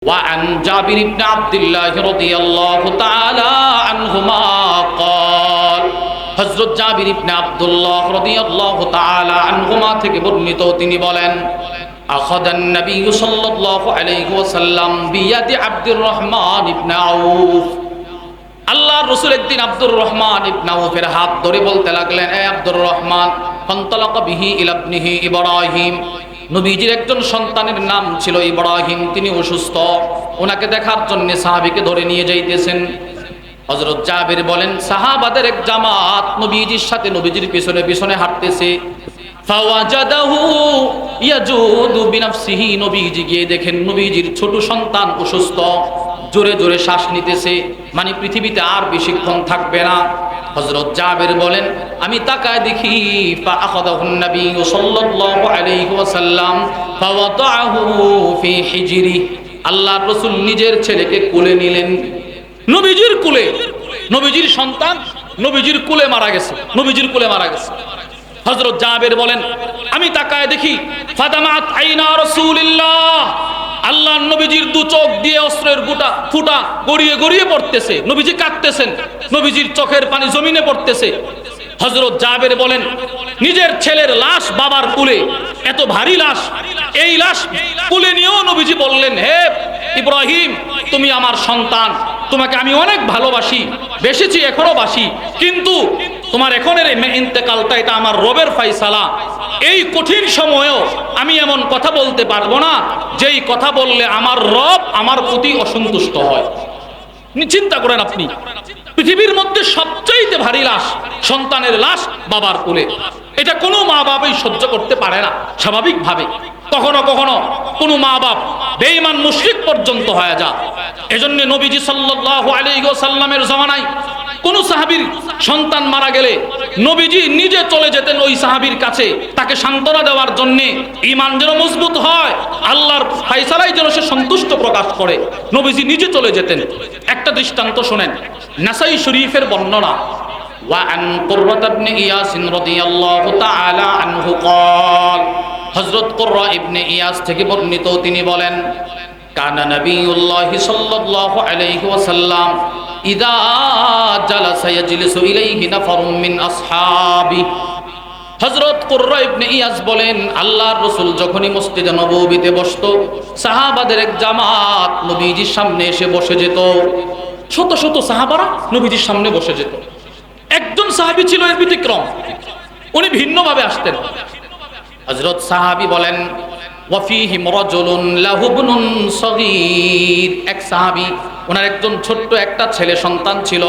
وعن جابر بن عبد الله رضي الله تعالى عنهما قال হযরত জাবির ইবনে আব্দুল্লাহ রাদিয়াল্লাহু তাআলা আনহুমা থেকে বর্ণিত তিনি বলেন আখাদান নবী সাল্লাল্লাহু আলাইহি ওয়াসাল্লাম বিয়াদি আব্দুর রহমান ইবনে আউফ আল্লাহর রাসূল একদিন আব্দুর রহমান ইবনে আউফের হাত ধরে বলতে লাগলেন, এ আব্দুর রহমান, ফান্তালাকা বিহি ইলা ইবনিহি ইব্রাহিম। নবীজির একজন সন্তানের নাম ছিল ইব্রাহিম, তিনি অসুস্থ, ওনাকে দেখার জন্য সাহাবীকে ধরে নিয়ে যাইতেছেন। হযরত জাবির বলেন, সাহাবাদের এক জামাত নবীজির সাথে নবীজির পিছনে পিছনে হাঁটতেছে। ফাওয়াজাদাহু ইয়াজুদু বিনাফসিহি, নবীজি গিয়ে দেখেন নবীজির ছোট সন্তান অসুস্থ, জোরে জোরে শ্বাস নিতেছে, মানে পৃথিবীতে আর বেশিক্ষণ থাকবে না। হযরত জাবির বলেন, আমি তাকায় দেখি ফাআখাযাহুন নবী সাল্লাল্লাহু আলাইহি ওয়াসাল্লাম ফাওয়াদাহু ফি হিজরি, আল্লাহর রাসূল নিজের ছেলেকে কোলে নিলেন। নবীজির কোলে, নবীজির সন্তান নবীজির কোলে মারা গেছে, নবীজির কোলে মারা গেছে। হযরত জাবির বলেন, আমি তাকায় দেখি ফাদামাত আইনা রাসূলিল্লাহ, আল্লাহর নবীজির দু চোখ দিয়ে অশ্রুর ফুটা গড়িয়ে গড়িয়ে পড়তেছে, নবীজি কাঁদতেছেন, নবীজির চোখের পানি জমিনে পড়তেছে। হযরত জাবির বলেন, নিজের ছেলের লাশ বাবার কোলে, এত ভারী লাশ, এই লাশ কোলে নিয়েও নবীজি বললেন, হে ইব্রাহিম, তুমি আমার সন্তান, তোমাকে আমি অনেক ভালোবাসি, বেশিছি, এখনো বাসি, কিন্তু তোমার এখনের ইন্তেকালটা এটা আমার রবের ফায়সালা। এই কঠিন সময়েও আমি এমন কথা বলতে পারবো না যেই কথা বললে আমার রব আমার প্রতি অসন্তুষ্ট হয়। চিন্তা করেন আপনি, পৃথিবীর মধ্যে সবচাইতে ভারী লাশ সন্তানের লাশ বাবার কোলে, এটা কোনো মা বাবাই সহ্য করতে পারে না স্বাভাবিকভাবে। কখনো কখনো কোনো মা বাপ বেঈমান মুশরিক পর্যন্ত হয়ে যায়। এজন্য নবীজি সাল্লাল্লাহু আলাইহি ওয়াসাল্লামের জামানায় কোন সাহাবীর সন্তান মারা গেলে নবীজি নিজে চলে যেতেন ওই সাহাবীর কাছে, তাকে সান্ত্বনা দেওয়ার জন্য, ঈমান যেন মজবুত হয়, আল্লাহর ফয়সালায় যেন সে সন্তুষ্ট প্রকাশ করে, নবীজি নিজে চলে যেতেন। একটা দৃষ্টান্ত শুনেন, নাসাই শরীফের বর্ণনা, وعن قرة بن إياس رضي الله تعالى عنه قال, হযরত কুররা ইবনে ইয়াস থেকে বর্ণিত তিনি বলেন, কানা নবিয়ুল্লাহি সাল্লাল্লাহু আলাইহি ওয়াসাল্লাম ইযা জালাসা ইয়াজলিসু ইলাইহি নাফারুম মিন আসহাবি। হযরত কুররা ইবনে ইয়াস বলেন, আল্লাহর রাসূল যখনই মসজিদে নববীতে বসতো, সাহাবাদের এক জামাত নবীজির সামনে এসে বসে যেত। শত শত সাহাবারা নবীজির সামনে বসে যেত। একজন সাহাবী ছিল এর ব্যতিক্রম, উনি ভিন্নভাবে আসতেন। হযরত সাহাবী বলেন, ওয়া ফীহিম রাজুলুন লাহু ইবনুন সাগীর, এক সাহাবী, ওনার একজন ছোট্ট একটা ছেলে সন্তান ছিল।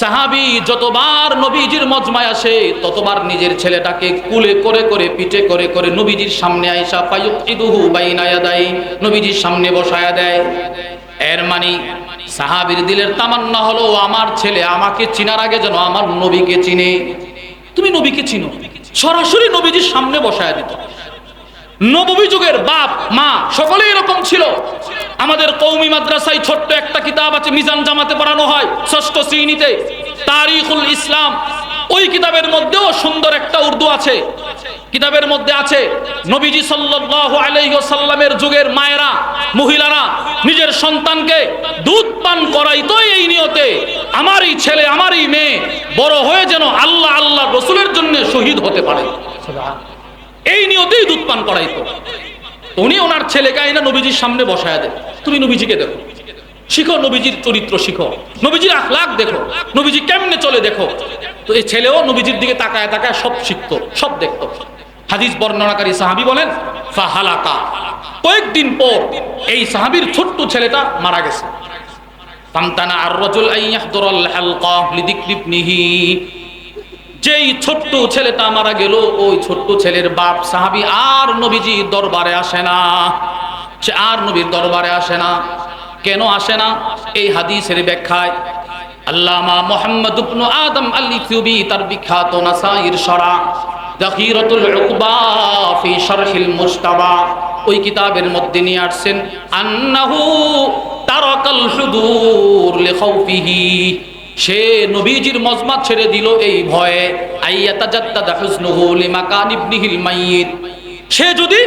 সাহাবী যতবার নবীজির মজমায় আসে ততবার নিজের ছেলেটাকে কুলে করে করে পিঠে করে করে নবীজির সামনে আয়েশা ফায়ুকিদুহু বাইনা ইয়াদাই, নবীজির সামনে বসায়া দেয়। এর মানে সাহাবীর দিলের তামান্না হলো, আমার ছেলে আমাকে চিনার আগে যেন আমার নবীকে চিনে। তুমি নবীকে চিনো, সরাসরি নবীজির সামনে বসায়া দিত। নববী যুগের বাপ মা সকলেই এরকম ছিল। আমাদের কওমি মাদ্রাসায় ছোট্ট একটা কিতাব আছে, মিজান জামাতে পড়ানো হয় 6ষ্ঠ শ্রেণীতে, তারিখুল ইসলাম। ওই কিতাবের মধ্যেও সুন্দর একটা উর্দু আছে, কিতাবের মধ্যে আছে নবীজি সাল্লাল্লাহু আলাইহি ওয়াসাল্লামের যুগের মায়েরা, মহিলারা নিজের সন্তানকে দুধ পান করাইতো এই নিয়তে, আমার এই ছেলে আমার এই মেয়ে বড় হয়ে যেন আল্লাহ আল্লাহ রাসূলের জন্য শহীদ হতে পারে, এই নিয়তেই দুধ পান করাইতো। উনি ওনার ছেলেকে আইনা নবীজির সামনে বসায়া দেন। তুমি নবীজিকে দেখো, শিখো, নবীজির চরিত্র শিখো, নবীজির আখলাক দেখো, নবীজি কেমনে চলে দেখো। তো এই ছেলেও নবীজির দিকে তাকায় তাকায় সব শিখতো, সব দেখতো। হাদিস বর্ণনাকারী সাহাবী বলেন, ফাহালাকা, কয়েকদিন পর এই সাহাবীর ছোট্ট ছেলেটা মারা গেছে। ফামতানা আর রাজুল আন ইয়াহদুরাল হালকা লিযিকরি ইবনিহি, যেই ছোট্ট ছেলেটা মারা গেল, ওই ছোট্ট ছেলের বাপ সাহাবী আর নবীজি দরবারে আসে না, সে আর নবীর দরবারে আসে না। কেন আসে না? এই হাদিসের ব্যাখ্যায় আল্লামা মুহাম্মদ ইবনে আদম আল-ইথিওপি তার বিখ্যাত নাসাইর শরা যাখিরাতুল উকবা ফি শারহিল মুজতাবা, ওই কিতাবের মধ্যে নিয়ে আসছেন, আন্নাহু তারাকাল হুদুর লিখাউফিহি, সে নবীজির মজমা ছেড়ে দিল এই ভয়ে, আইয়াতাজাদ্দাদা হুজনুহু লিমাকান ইবনিহিল মাইয়িত, সে যদি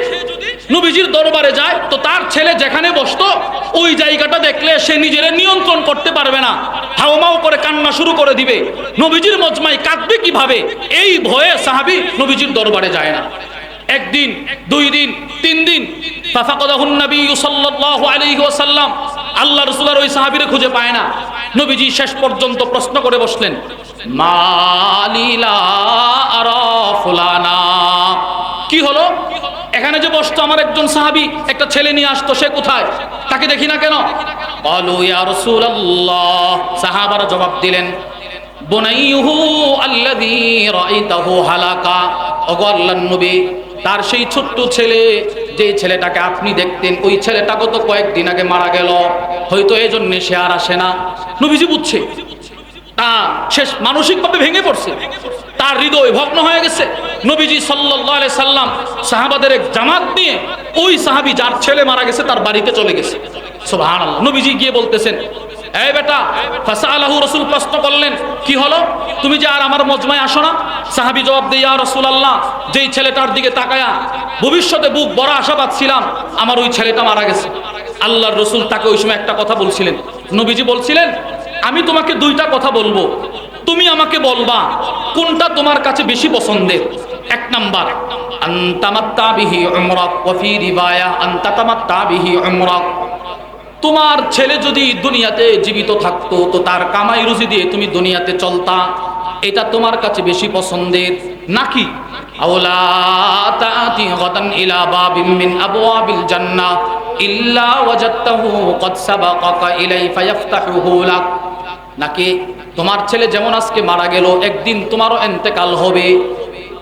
নবীজির দরবারে যায় তো তার ছেলে যেখানে বসতো ওই জায়গাটা দেখলে সে নিজের নিয়ন্ত্রণ করতে পারবে না, হাওমাও করে কান্না শুরু করে দিবে। নবীজির মজমায় কাঁদবে কিভাবে, এই ভয়ে সাহাবী নবীজির দরবারে যায় না। একদিন, 2 দিন, 3 দিন, ফাফাকাদাহুন নবী সাল্লাল্লাহু আলাইহি ওয়াসাল্লাম, আল্লাহ রাসূল ওই সাহাবীরে খুঁজে পায় না। নবীজি শেষ পর্যন্ত প্রশ্ন করে বসলেন, মালিলা আরা ফুলানা, কি হলো? এখানে যে বসতো আমার একজন সাহাবী, একটা ছেলে নিয়ে আসতো, সে কোথায়? তাকে দেখি না কেন? ক্বালু ইয়া রাসূলুল্লাহ, সাহাবারা জবাব দিলেন, বুনাইয়ুহু আল্লাযী রাআইতাহু হালাকা, ওগো আল্লাহর নবী, তার সেই ছোট্ট ছেলে, যে ছেলেটাকে আপনি দেখতেন, ওই ছেলেটা গত কয়েকদিন আগে মারা গেল, হয়তো এই জন্য সে আর আসে না। নবীজি বুঝছে শেষ মানসিকভাবে ভেঙে পড়ছে, তার হৃদয় ভগ্ন হয়ে গেছে। নবীজি সাল্লাল্লাহু আলাইহি সাল্লাম সাহাবাদের এক জামাত নিয়ে ওই সাহাবী যার ছেলে মারা গেছে তার বাড়িতে চলে গেছে। সুবহানাল্লাহ। নবীজি গিয়ে বলতেছেন, এই বেটা, ফাসালাহু, রাসূল প্রশ্ন করলেন, কি হলো, তুমি যে আর আমার মজমায় আসো না? সাহাবী জবাব দেয়, ইয়া রাসূলুল্লাহ, যেই ছেলেটার দিকে তাকায়া ভবিষ্যতে বুক বড় আশাবাদ ছিলাম, আমার ওই ছেলেটা মারা গেছে। আল্লাহর রাসূল তাকে ওই সময় একটা কথা বলছিলেন। নবীজি বলছিলেন, আমি তোমাকে 2টা কথা বলবো, তুমি আমাকে বলবা কোনটা তোমার কাছে বেশি পছন্দের। 1 নাম্বার, আনতামাত্তা বিহি উমরাক, ওয়া ফি রিওয়ায়া আনতাতামাত্তা বিহি উমরাক, তোমার ছেলে যদি দুনিয়াতে জীবিত থাকতো তো তার কামাই রুজি দিয়ে তুমি দুনিয়াতে চলতা, এটা তোমার কাছে বেশি পছন্দের, নাকি আওলা তাআতি গাদান ইলা বাবিন মিন আবওয়াবিল জান্নাহ ইল্লা ওয়াজাদতাহু ক্বাদ সাবাকাকা ইলাই ফায়াফতাহুহু লাক, নাকি তোমার ছেলে যেমন আজকে মারা গেল, একদিন তোমারও ইন্তেকাল হবে।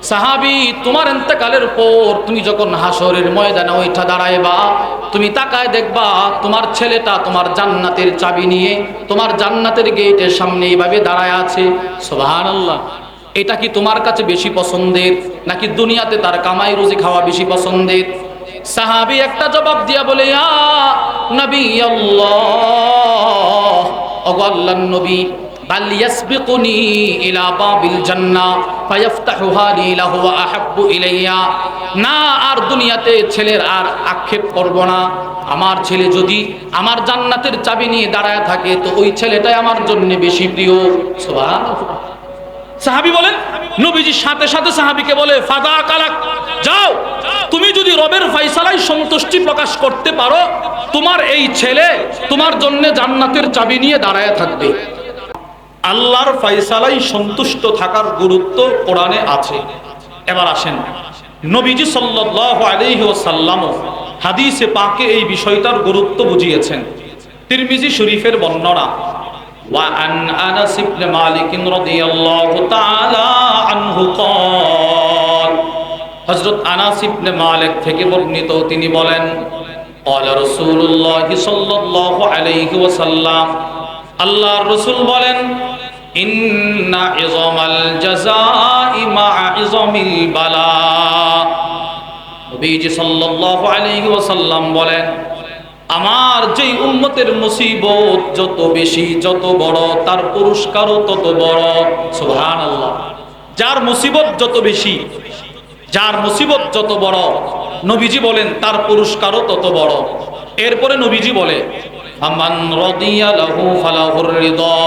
সাহাবী, তোমার ইন্তেকালের পর তুমি যখন হাসরের ময়দানে ওইটা দাঁড়াইবা, তুমি তাকায় দেখবা তোমার ছেলেটা তোমার জান্নাতের চাবি নিয়ে তোমার জান্নাতের গেটের সামনে এইভাবে দাঁড়ায় আছে। সুবহানাল্লাহ। এটা কি তোমার কাছে বেশি পছন্দের, নাকি দুনিয়াতে তার কামাই রুজি খাওয়া বেশি পছন্দের? সাহাবী একটা জবাব দিয়া বলে, ইয়া নবী আল্লাহ, ওগো আল্লাহর নবী, বাল ইয়াসবিকুনি ইলা বাবিল জান্নাহ ফায়াফতাহুহা লি লাহু ওয়া আহাব্বু ইলাইয়া, না আর দুনিয়াতে ছেলের আর আক্ষেপ করব না, আমার ছেলে যদি আমার জান্নাতের চাবি নিয়ে দাঁড়ায় থাকে তো ওই ছেলেটাই আমার জন্য বেশি প্রিয়। সুবহানাল্লাহ। সাহাবী বলেন, নবীজির সাথে সাথে সাহাবীকে বলে, ফাদা কালাক, যাও, তুমি যদি রবের ফয়সালায় সন্তুষ্টি প্রকাশ করতে পারো, তোমার এই ছেলে তোমার জন্য জান্নাতের চাবি নিয়ে দাঁড়ায় থাকবে। আল্লাহর ফয়সালায় সন্তুষ্ট থাকার গুরুত্ব কোরআনে আছে। এবার আসেন, নবীজি সাল্লাল্লাহু আলাইহি ওয়াসাল্লাম হাদিসে পাকে এই বিষয়টার গুরুত্ব বুঝিয়েছেন। তিরমিজি শরীফের বর্ণনা, ওয়া আন আনাস ইবনে মালিক রাদিয়াল্লাহু তাআলা আনহু قال, হযরত আনাস ইবনে মালিক থেকে বর্ণিত, তিনি বলেন, ক্বালা রাসূলুল্লাহ সাল্লাল্লাহু আলাইহি ওয়াসাল্লাম, আল্লাহর রাসূল বলেন, ইন্না ইযামাল জাযাই মা'a ইযামিল বালা, নবীজি সাল্লাল্লাহু আলাইহি ওয়াসাল্লাম বলেন, আমার যেই উম্মতের মুসিবত যত বেশি, যত বড়, তার পুরস্কারও তত বড়। সুবহানাল্লাহ। যার মুসিবত যত বেশি, যার মুসিবত যত বড়, নবীজি বলেন তার পুরস্কারও তত বড়। এরপরে নবীজি বলে, আমান রাদিয়া লাহু ফালাহুর রিদা,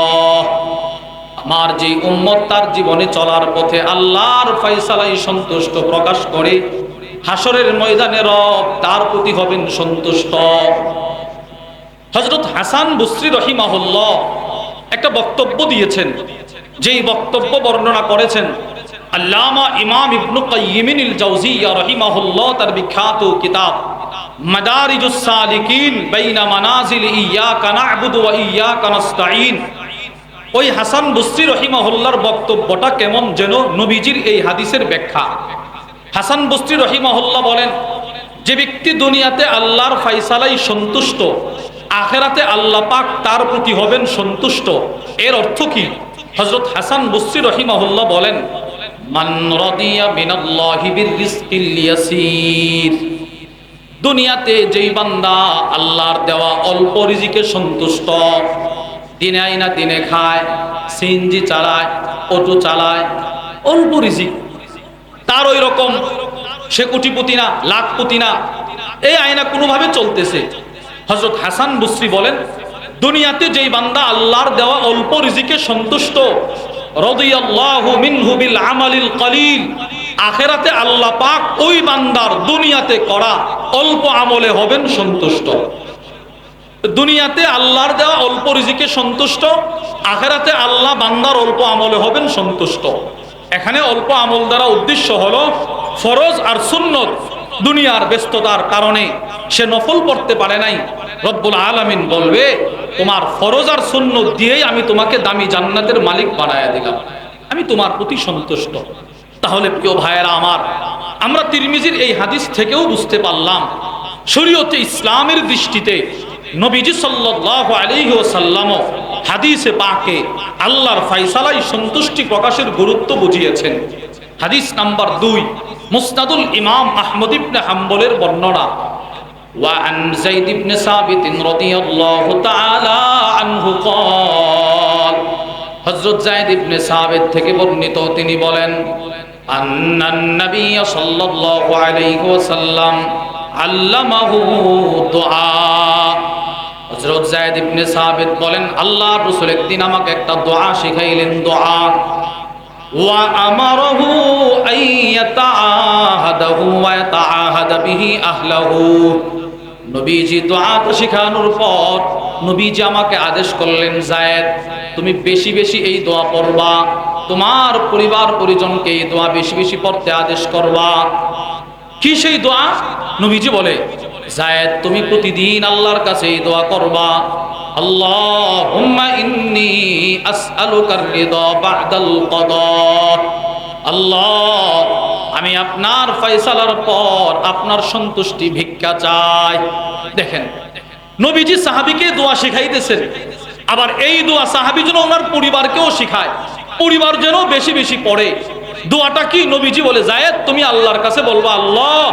আমার যে উম্মত তার জীবনে চলার পথে আল্লাহর ফয়সালায় সন্তুষ্ট প্রকাশ করে, হাসরের ময়দানে রব তার প্রতি হবেন সন্তুষ্ট। হযরত হাসান বসরি রাহিমাহুল্লাহ একটা বক্তব্য দিয়েছেন, যেই বক্তব্য বর্ণনা করেছেন আল্লামা ইমাম ইবনে কাইয়িম আল জাওজিয়া রাহিমাহুল্লাহ তার বিখ্যাত কিতাব মাদারিজুস সালিকিন বাইনা মানাজিল ইয়াকা না'বুদু ওয়া ইয়াকা নাস্তাঈন। ওই হাসান বসরি রাহিমাহুল্লাহর বক্তব্যটা কেমন যেন নবীজির এই হাদিসের ব্যাখ্যা। হাসান বসরি রাহিমাহুল্লাহ বলেন, যে ব্যক্তি দুনিয়াতে আল্লাহর ফয়সালায় সন্তুষ্ট, আখিরাতে আল্লাহ পাক তার প্রতি হবেন সন্তুষ্ট। এর অর্থ কি? হযরত হাসান বসরি রাহিমাহুল্লাহ বলেন, মান রাদিয়া মিনাল্লাহি বিররিজকিল ইয়াসির, দুনিয়াতে যেই বান্দা আল্লাহর দেওয়া অল্প রিজিকে সন্তুষ্ট, দিনে আইনা দিনে খায়, সিএনজি চালায়, অটো চালায়, অল্প রিজিক, তার ওই রকম সে কোটিপতি না, লাখপতি না, এই আয়না কোনোভাবে চলতেছে। হযরত হাসান বসরি বলেন, দুনিয়াতে যেই বান্দা আল্লাহর দেওয়া অল্প রিজিকে সন্তুষ্ট, রাদিয়াল্লাহু মিনহু বিল আমালিল কলিল, আখিরাতে আল্লাহ পাক ওই বান্দার দুনিয়াতে করা অল্প আমলে হবেন সন্তুষ্ট। দুনিয়াতে আল্লাহর দেওয়া অল্প রিজিকে সন্তুষ্ট, আখিরাতে আল্লাহ বান্দার অল্প আমলে হবেন সন্তুষ্ট। এখানে অল্প আমল দ্বারা উদ্দেশ্য হলো ফরজ আর সুন্নত দুনিয়ার ব্যস্ততার কারণে সে নফল পড়তে পারে নাই। রব্বুল আলামিন বলবে, তোমার ফরজ আর সুন্নত দিয়েই আমি তোমাকে দামি জান্নাতের মালিক বানায়া দিলাম, আমি তোমার প্রতি সন্তুষ্ট। তাহলে প্রিয় ভাইয়েরা আমার, আমরা তিরমিজির এই হাদিস থেকেও বুঝতে পারলাম শরীয়তে ইসলামের দৃষ্টিতে নবীজি সাল্লাল্লাহু আলাইহি ওয়াসাল্লাম হাদিসে পাকে আল্লাহর ফায়সালায় সন্তুষ্টি প্রকাশের গুরুত্ব বুঝিয়েছেন। হাদিস নাম্বার 2, মুসনাদুল ইমাম আহমদ ইবনে হাম্বলের বর্ণনা। ওয়া আন যায়েদ ইবনে সাবিত রাদিয়াল্লাহু তাআলা আনহু قال, হযরত যায়েদ ইবনে সাবিত থেকে বর্ণিত, তিনি বলেন, আন্নান নবী সাল্লাল্লাহু আলাইহি ওয়াসাল্লাম আল্লামাহু দুআ। হযরত যায়েদ ইবনে সাবিত বলেন, আল্লাহর রাসূল একদিন আমাকে একটা দোয়া শিখাইলেন, দোয়া। ওয়া আমারাহু আইয়াতাআহাদাহু ওয়া ইয়াতাআহাদা বিহি আহলাহু। নবীজি দোয়াটা শিখানোর পর নবীজি আমাকে আদেশ করলেন, যায়েদ তুমি বেশি বেশি এই দোয়া পড়বা, তোমার পরিবার পরিজনকে এই দোয়া বেশি বেশি পড়তে আদেশ করবা। কি সেই দোয়া? নবীজি বলে, যায়েদ তুমি প্রতিদিন আল্লাহর কাছে এই দোয়া করবা, আল্লাহুম্মা ইন্নী আসআলুকার রিদা বা'দাল কদা। আল্লাহ, আমি আপনার ফয়সালার পর আপনার সন্তুষ্টি ভিক্ষা চাই। দেখেন, নবীজি সাহাবীকে দোয়া শিখাইতেছেন, আবার এই দোয়া সাহাবী যেন ওনার পরিবারকেও শিখায়, পরিবার যেন বেশি বেশি পড়ে। দোয়াটা কি? নবীজি বলে, যায়েদ তুমি আল্লাহর কাছে বলবা, আল্লাহ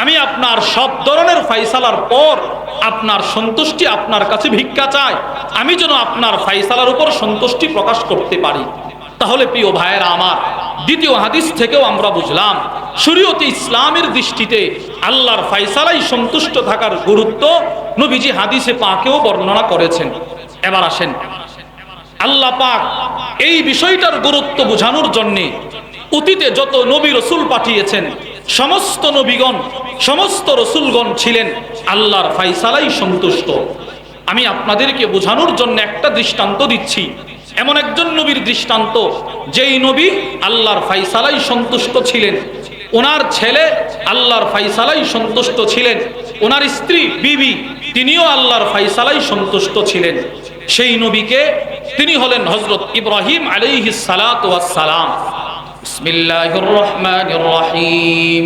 আমি আপনার সব ধরনের ফয়সালার পর আপনার সন্তুষ্টি আপনার কাছে ভিক্ষা চাই, আমি যেন আপনার ফয়সালার উপর সন্তুষ্টি প্রকাশ করতে পারি। তাহলে প্রিয় ভাইয়েরা আমার, দ্বিতীয় হাদিস থেকেও আমরা বুঝলাম শরীয়তে ইসলামের দৃষ্টিতে আল্লাহর ফয়সালায় সন্তুষ্ট থাকার গুরুত্ব নবীজি হাদিসে পাকেও বর্ণনা করেছেন। এবার আসেন, আল্লাহ পাক এই বিষয়টার গুরুত্ব বোঝানোর জন্য অতীতে যত নবী রসুল পাঠিয়েছেন, সমস্ত নবীগণ সমস্ত রসুলগণ ছিলেন আল্লাহর ফয়সালায় সন্তুষ্ট। আমি আপনাদেরকে বোঝানোর জন্য একটা দৃষ্টান্ত দিচ্ছি, এমন একজন নবীর দৃষ্টান্ত যেই নবী আল্লাহর ফয়সালায় সন্তুষ্ট ছিলেন, ওনার ছেলে আল্লাহর ফয়সালায় সন্তুষ্ট ছিলেন, ওনার স্ত্রী বিবি তিনিও আল্লাহর ফয়সালায় সন্তুষ্ট ছিলেন। সেই নবীকে, তিনি হলেন হযরত ইব্রাহিম আলাইহিস সালাতু ওয়াস সালাম। বিসমিল্লাহির রহমানির রহিম।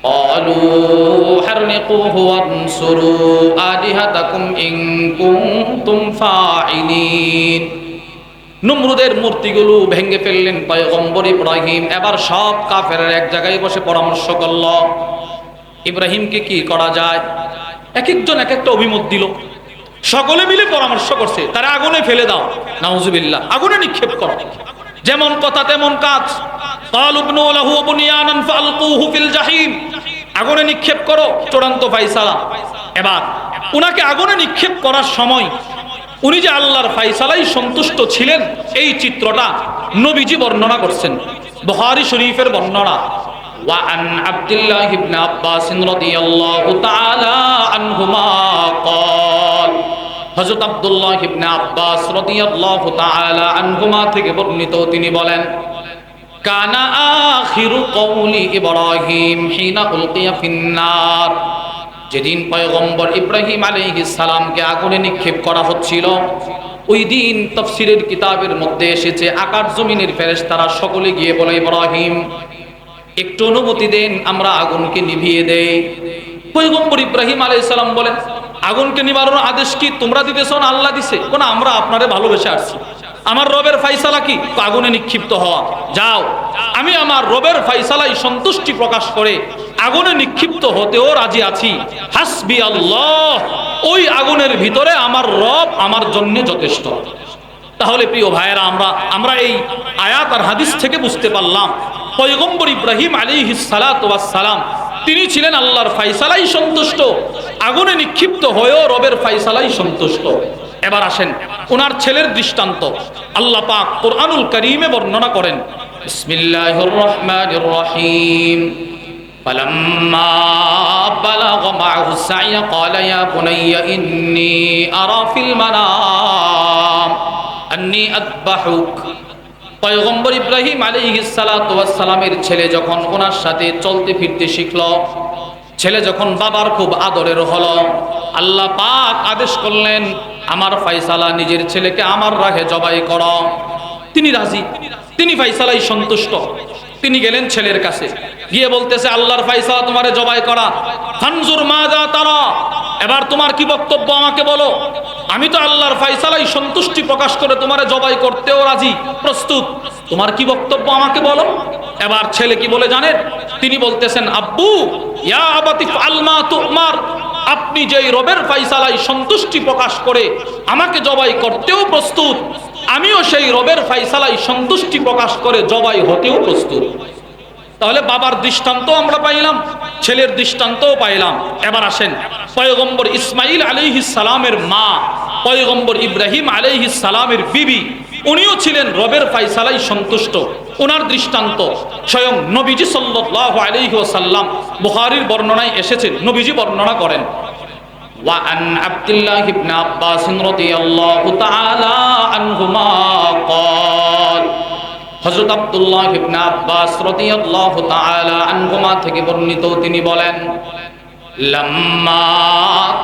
ক্বালু হারনিকুহু ওয়ানসুরু আলিহাতাকুম ইন কুনতুম ফাইলিন। নমরুদের মূর্তিগুলো ভেঙে ফেললেন পয়গম্বর ইব্রাহিম। এবার সব কাফেররা এক জায়গায় বসে পরামর্শ করল, ইব্রাহিমকে কি করা যায়। এক একজন এক একটা অভিমত দিল, সকলে মিলে পরামর্শ করছে, তারা আগুনে ফেলে দাও, নাউজুবিল্লাহ, আগুনে নিক্ষেপ করো। যেমন কথা তেমন কাজ। ক্বালু ইবনু লাহু বুনিয়ানান ফালকুহু ফিল জাহিম। আগুনে নিক্ষেপ করো, চূড়ান্ত ফয়সালা। এবার উনাকে আগুনে নিক্ষেপ করার সময় উনি যে আল্লাহর ফয়সালায় সন্তুষ্ট ছিলেন, এই চিত্রটা নবীজি বর্ণনা করছেন। বুখারী শরীফের বর্ণনা। ওয়া আন আব্দুল্লাহ ইবনে আব্বাস রাদিয়াল্লাহু তাআলা আনহুমা ক্বাল, হযরত আব্দুল্লাহ ইবনে আব্বাস রাদিয়াল্লাহু তাআলা আনহুমা থেকে বর্ণিত, তিনি বলেন, কানা আখিরু কওলি ইব্রাহিম হিনা উলকিয়া ফিন্নার। যেদিন পয়গম্বর ইব্রাহিম আলাইহিস সালামকে আগুনে নিক্ষেপ করা হচ্ছিল, ওই দিন তাফসীরের কিতাবের মধ্যে এসেছে, আকাশ জমিনের ফেরেশতারা সকলে গিয়ে বলে, ইব্রাহিম একটু অনুমতি দেন, আমরা আগুনকে নিভিয়ে দেই। পয়গম্বর ইব্রাহিম আলাইহিস সালাম বলেন, আগুনকে নিবানোর আদেশ কি তোমরা দিতেছ না আল্লাহ দিছে? কোন আমরা আপনারে ভালোবেসে আসছি, আমার রবের ফয়সালা কি আগুনে নিক্ষিপ্ত হওয়া। যাও, আমি আমার রবের ফয়সালায় সন্তুষ্টি প্রকাশ করে আগুনে নিক্ষিপ্ত হতেও রাজি আছি। হাসবি আল্লাহ, ওই আগুনের ভিতরে আমার রব আমার জন্য যথেষ্ট। তাহলে প্রিয় ভাইয়েরা, আমরা এই আয়াত আর হাদিস থেকে বুঝতে পারলাম পয়গম্বর ইব্রাহিম আলাইহিস সালাতু ওয়াস সালাম তিনি ছিলেন আল্লাহর ফায়সালাই সন্তুষ্ট, আগুনে নিক্ষিপ্ত হয়েও রবের ফায়সালাই সন্তুষ্ট। এবার আসেন ওনার ছেলের দৃষ্টান্ত আল্লাহ পাক কোরআনুল কারীমে বর্ণনা করেন। বিসমিল্লাহির রহমানির রহিম। فلما بلغ معه السعي قال يا بني إني أرى في المنام أني أذبحك। পয়গম্বর ইব্রাহিম আলাইহিস সালাতু ওয়াস সালামের ছেলে যখন ওনার সাথে চলতে ফিরতে শিখলো, ছেলে যখন বাবার খুব আদরের হলো, আল্লাহ পাক আদেশ করলেন আমার ফয়সালা নিজের ছেলেকে আমার রাহে জবাই করো। তিনি রাজি, তিনি ফয়সালাই সন্তুষ্ট। তিনি গেলেন ছেলের কাছে, গিয়ে বলতেছে আল্লাহর ফয়সালা তোমারে জবাই করা। ফানজুর মাযা তারা, এবার তোমার কি বক্তব্য আমাকে বলো। আমি তো আল্লাহর ফয়সালাই সন্তুষ্টি প্রকাশ করে তোমারে জবাই করতেও রাজি, প্রস্তুত। তোমার কি বক্তব্য আমাকে বলো। এবার ছেলে কি বলে জানেন? তিনি বলতেছেন আব্বু ইয়া আবাতি ফাল মা তুমার, আপনি যেই রবের ফয়সালাই সন্তুষ্টি প্রকাশ করে আমাকে জবাই করতেও প্রস্তুত, আমিও সেই রবের ফয়সালাই সন্তুষ্টি প্রকাশ করে জবাই হতেও প্রস্তুত। তাহলে বাবার দৃষ্টান্ত আমরা পাইলাম, ছেলের দৃষ্টান্তও পাইলাম। এবার আসেন পয়গম্বর ইসমাইল আলাইহিস সালামের মা পয়গম্বর ইব্রাহিম আলাইহিস সালামের বিবি, উনিও ছিলেন রবের ফয়সালাই সন্তুষ্ট। ওনার দৃষ্টান্ত স্বয়ং নবীজি সাল্লাল্লাহু আলাইহি ওয়াসাল্লাম বুখারীর বর্ণনায় এসেছে। নবীজি বর্ণনা করেন وعن عبد الله بن عباس رضي الله تعالى عنهما قال হযরত আব্দুল্লাহ ইবনে আব্বাস রাদিয়াল্লাহু তাআলা আনহুমা থেকে বর্ণিত, তিনি বলেন লাম্মা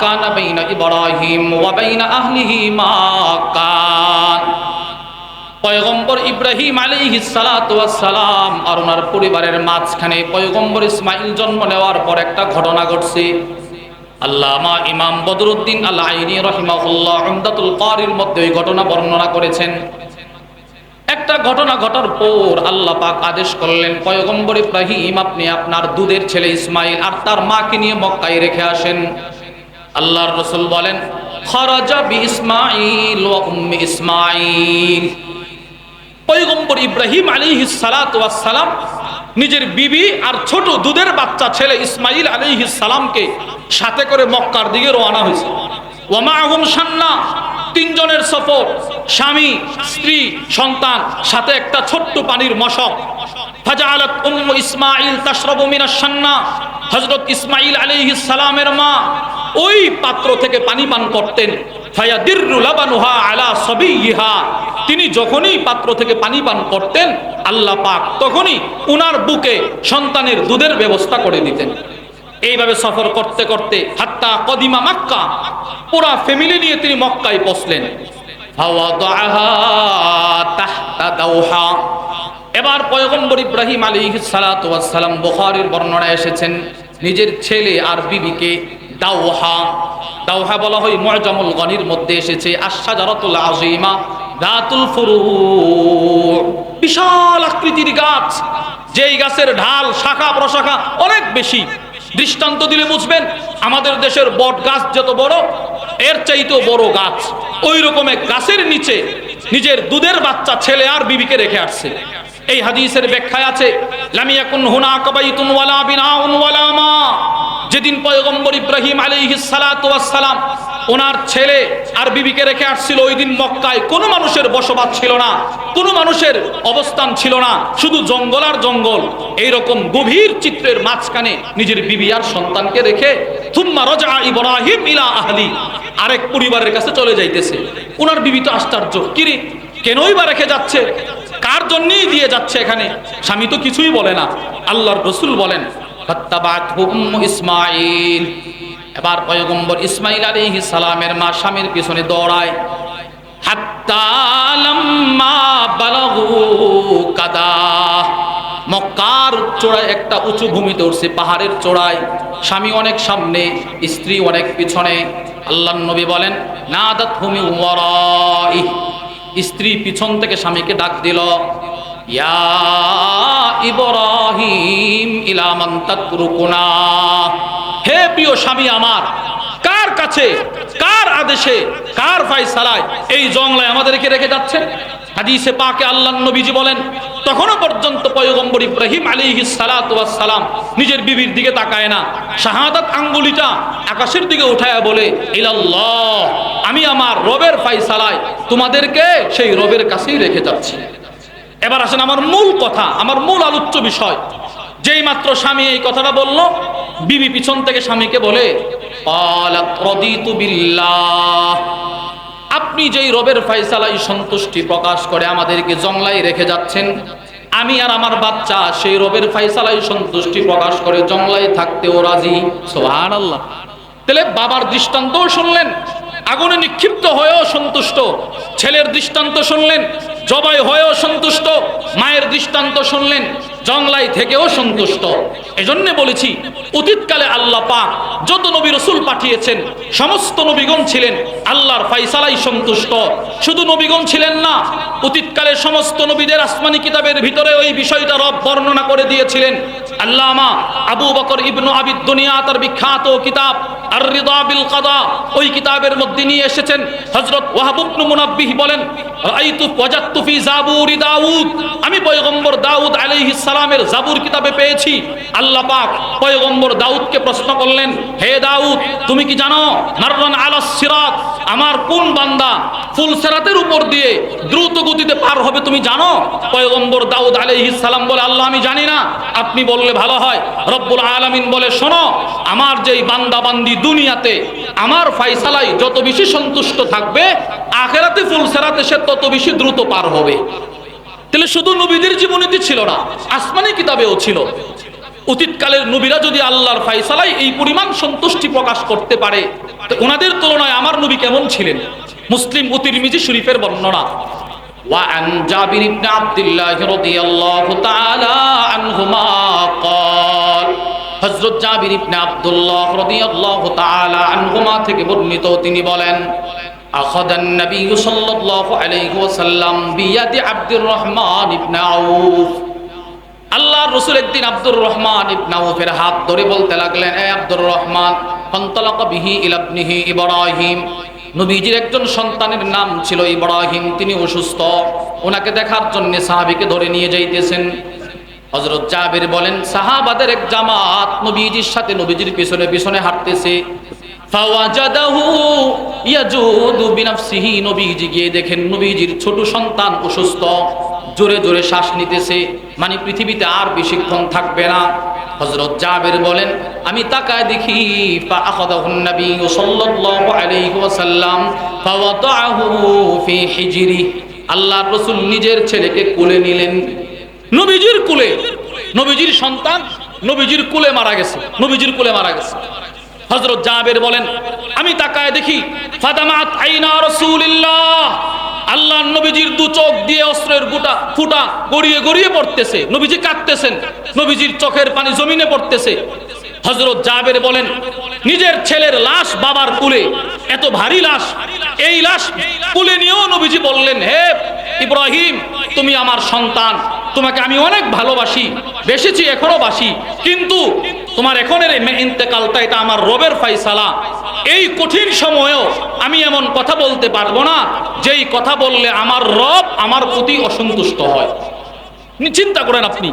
কানা বাইনা ইব্রাহিম ওয়া বাইনা আহলিহি মা কান। পয়গম্বর ইব্রাহিম আলাইহিস সালাতু ওয়াস সালাম আর ওনার পরিবারের মাঝখানে পয়গম্বর ইসমাইল জন্ম নেওয়ার পর একটা ঘটনা ঘটছে। আল্লামা ইমাম বদরুদ্দিন আল আইনি রাহিমাহুল্লাহ উমদাতুল কারির মধ্যে এই ঘটনা বর্ণনা করেছেন। একটা ঘটনা ঘটার পর আল্লাহ পাক আদেশ করলেন পয়গম্বর ইব্রাহিম আপনি আপনার দুধের ছেলে ইসমাইল আর তার মাকে নিয়ে মক্কায় রেখে আসেন। আল্লাহর রাসূল বলেন খরাজা বি ইসমাইল ওয়া উম্মি ইসমাইল। পয়গম্বর ইব্রাহিম আলাইহিস সালাতু ওয়াস সালাম নিজের বিবি আর ছোট দুধের বাচ্চা ছেলে ইসমাইল আলাইহিস সালামকে সাথে করে মক্কার দিকে রওনা হয়েছে। ওয়া মাআহুম শান্না, তিনজনের সফর, স্বামী, স্ত্রী, সন্তান, সাথে একটা ছোট্ট পানির মশক। ফাজাআলাত উম্মু ইসমাইল তাশরাবু মিনাশ শান্না, হযরত ইসমাইল আলাইহিস সালামের মা ওই পাত্র থেকে পানি পান করতেন। ফায়াদিরু লাবানুহা আলা সাবিয়িহা, তিনি যখনই পাত্র থেকে পানি পান করতেন আল্লাহ পাক তখনই উনার বুকে সন্তানের দুধের ব্যবস্থা করে দিতেন। এইভাবে সফর করতে করতে হাত্তা কদিমা মক্কা, পুরা ফ্যামিলি নিয়ে তিনি মক্কায় পৌঁছলেন। ফাওয়াদাহা তাহতা দাওহা। এবার পয়গম্বর ইব্রাহিম আলাইহিস সালাতু ওয়াস সালাম বুখারীর বর্ণনায় এসেছেন নিজের ছেলে আর বিবিকে দাওহা, দাওহা বলা হয় মুআজামুল গনির মধ্যে এসেছে আশ-শাজারাতুল আযীমা দাতুল ফুরু, বিশাল আকৃতির গাছ, যেই গাছের ঢাল শাখা প্রশাখা অনেক বেশি। দৃষ্টান্ত দিলে বুঝবেন আমাদের দেশের বট গাছ যত বড় এর চাইতেও বড় গাছ, ওই রকম এক গাছের নিচে নিজের দুধের বাচ্চা ছেলে আর বিবিকে রেখে আসছে। এই হাদিসের ব্যাখ্যায় আছে লাম ইয়াকুন হুনাকা বাইতুন ওয়ালা বিনাউন ওয়ালা মা, যেদিন পয়গম্বর ইব্রাহিম আলাইহিস সালাতু ওয়াস সালাম ওনার ছেলে আর বিবিকে রেখে আসছিল ওই দিন মক্কায় কোনো মানুষের বসবাস ছিল না, কোনো মানুষের অবস্থান ছিল না, শুধু জঙ্গল আর জঙ্গল। এইরকম গভীর চিত্রের মাঝখানে নিজের বিবি আর সন্তানকে রেখে থুম্মা রাজা ইব্রাহিম ইলা আহলি, আরেক পরিবারের কাছে চলে যাইতেছে। ওনার বিবি তো আশ্চর্য, কিরে কেনই বা রেখে যাচ্ছে, কার জন্যই দিয়ে যাচ্ছে এখানে, স্বামী তো কিছুই বলে না। আল্লাহর রাসূল বলেন ফাত্তাবাতহু উম্মু ইসমাইল, এবার পয়গম্বর ইসমাইল আলাইহিস সালামের মা স্বামীর পিছনে দৌড়ায়। হাত্তা লাম্মা বালাগু কাদা, মক্কার চূড়ায় একটা উঁচু ভূমিতে উঠছে, পাহাড়ের চূড়ায়। স্বামী অনেক সামনে, স্ত্রী অনেক পিছনে। আল্লাহর নবী বলেন নাদাতহু মিন ওয়ারাই, স্ত্রী পিছন থেকে স্বামীকে ডাক দিল ইয়া ইব্রাহিম ইলা মান তাতরুকুনা, হে প্রিয় স্বামী আমার, কার কাছে, কার আদেশে, কার ফয়সালায় এই জংলায় আমাদেরকে রেখে যাচ্ছে? হাদিসে পাকে আল্লাহর নবীজি বলেন তখনও পর্যন্ত পয়গম্বর ইব্রাহিম আলাইহিস সালাতু ওয়াস সালাম নিজের বিবির দিকে তাকায় না, শাহাদাত আঙ্গুলিটা আকাশের দিকে উঠায়া বলে ইলাল্লাহ, আমি আমার রবের ফায়সালায় তোমাদেরকে সেই রবের কাছেই রেখে যাচ্ছি। এবার আসেন আমার মূল কথা, আমার মূল আলোচ্য বিষয়। যেই মাত্র স্বামী এই কথাটা বলল, বিবি পিছন থেকে স্বামীকে বলে ক্বালাত রাদিতু বিল্লাহ, আপনি যেই রবের ফায়সালায় সন্তুষ্টি প্রকাশ করে আমাদেরকে জংলায় রেখে যাচ্ছেন, আমি আর আমার বাচ্চা সেই রবের ফায়সালায় সন্তুষ্টি প্রকাশ করে জংলায় থাকতেও রাজি। সুবহানাল্লাহ। তাহলে বাবার দৃষ্টান্তও শুনলেন, আগুনে নিক্ষিপ্ত হয়েও সন্তুষ্ট। ছেলের দৃষ্টান্ত শুনলেন, জবাই হয়েও সন্তুষ্ট। মায়ের দৃষ্টান্ত শুনলেন, জংলায় থেকেও সন্তুষ্ট। এজন্য বলেছি, অতীতকালে আল্লাহ পাক যত নবী রাসূল পাঠিয়েছেন, সমস্ত নবীগণ ছিলেন আল্লাহর ফায়সালায় সন্তুষ্ট। শুধু নবীগণ ছিলেন না, অতীতকালে সমস্ত নবীদের আসমানি কিতাবের ভিতরে ওই বিষয়টা রব বর্ণনা করে দিয়েছিলেন। আল্লামা আবু বকর ইবনু আবিদ দুনিয়া, তার বিখ্যাত কিতাব আর রিদা বিল কাদা, ওই কিতাবের মধ্যে নিয়ে এসেছেন। হযরত ওয়াহাব ইবনে মুনাব্বিহ বলেন, রাআইতু ওয়াজাদতু ফি জাবুরি দাউদ, আমি পয়গম্বর দাউদ আলাইহিস সালামের জাবুর কিতাবে পেয়েছি আল্লাহ পাক পয়গম্বর দাউদকে প্রশ্ন করলেন, হে দাউদ, তুমি কি জানো মাররান আলাস সিরাত, আমার কোন বান্দা ফুল সিরাতের উপর দিয়ে দ্রুত গতিতে পার হবে তুমি জানো? পয়গম্বর দাউদ আলাইহিস সালাম বলে, আল্লাহ আমি জানি না, আপনি বললে ভালো হয়। রব্বুল আলামিন বলে, শোনো, আমার যেই বান্দা বান্দি দুনিয়াতে আমার ফায়সালায় যত বেশি সন্তুষ্ট থাকবে, আখিরাতে ফুল সিরাতে সে তত বেশি দ্রুত পার হবে। তাহলে শুধু নবীদের জীবনীতে ছিল না, আসমানি কিতাবেও ছিল। অতীতকালের নবীরা যদি আল্লাহর ফায়সালায় এই পরিমাণ সন্তুষ্টি প্রকাশ করতে পারে, তো ওনাদের তুলনায় আমার নবী কেমন ছিলেন? মুসলিম ও তিরমিজি শরীফের বর্ণনা। وعن جابر بن عبد الله رضي الله تعالى عنهما قال, হযরত জাবির ইবনে আব্দুল্লাহ রাদিয়াল্লাহু তাআলা আনহুমা থেকে বর্ণিত, তিনি বলেন, আখাদান নবী সাল্লাল্লাহু আলাইহি ওয়াসাল্লাম বিয়াদি আব্দুর রহমান ইবনে আউফ, আল্লাহর রাসূল একদিন আব্দুর রহমান ইবনে আউফের হাত ধরে বলতে লাগলেন, এ আব্দুর রহমান, ফান্তালাকা বিহি ইলা ইবনিহি ইব্রাহিম, নবীজির একজন সন্তানের নাম ছিল ইব্রাহিম, তিনি অসুস্থ, ওনাকে দেখার জন্য সাহাবীকে ধরে নিয়ে যাইতেছেন। হযরত জাবির বলেন, সাহাবাদের এক জামাত নবীজির সাথে নবীজির পিছনে পিছনে হাঁটতেছে। ফাওয়াজাদাহু ইয়াজুদু বিনাফসিহি, নবীজি গিয়ে দেখেন নবীজির ছোট সন্তান অসুস্থ, জোরে জোরে শ্বাস নিতেছে, মানে পৃথিবীতে আর বেশিক্ষণ থাকবে না। হযরত জাবির বলেন, আমি তাকায় দেখি, ফাআখাযাহুন নবী সাল্লাল্লাহু আলাইহি ওয়াসাল্লাম ফাওয়াদাহু ফি হিজরি, আল্লাহর রাসূল নিজের ছেলেকে কোলে নিলেন। নবীজির কোলে, নবীজির সন্তান নবীজির কোলে মারা গেছে, নবীজির কোলে মারা গেছে। হযরত জাবির বলেন, আমি তাকায় দেখি, ফাদামাত আইনা রাসূলিল্লাহ, আল্লাহর নবীজির দু চোখ দিয়ে অশ্রুর ফুটা গড়িয়ে গড়িয়ে পড়তেছে, নবীজি কাঁদতেছেন, নবীজির চোখের পানি জমিনে পড়তেছে। হযরত জাবির বলেন, নিজের ছেলের লাশ বাবার কোলে, এত ভারী লাশ, এই লাশ কোলে নিয়েও নবীজি বললেন, হে ইব্রাহিম, তুমি আমার সন্তান, তোমাকে আমি অনেক ভালোবাসি, বেশিছি, এখনো বাসি, কিন্তু তোমার এখনের ইন্তেকালটা এটা আমার রবের ফায়সালা। এই কঠিন সময়েও আমি এমন কথা বলতে পারবো না যেই কথা বললে আমার রব আমার প্রতি অসন্তুষ্ট হয়। চিন্তা করেন আপনি,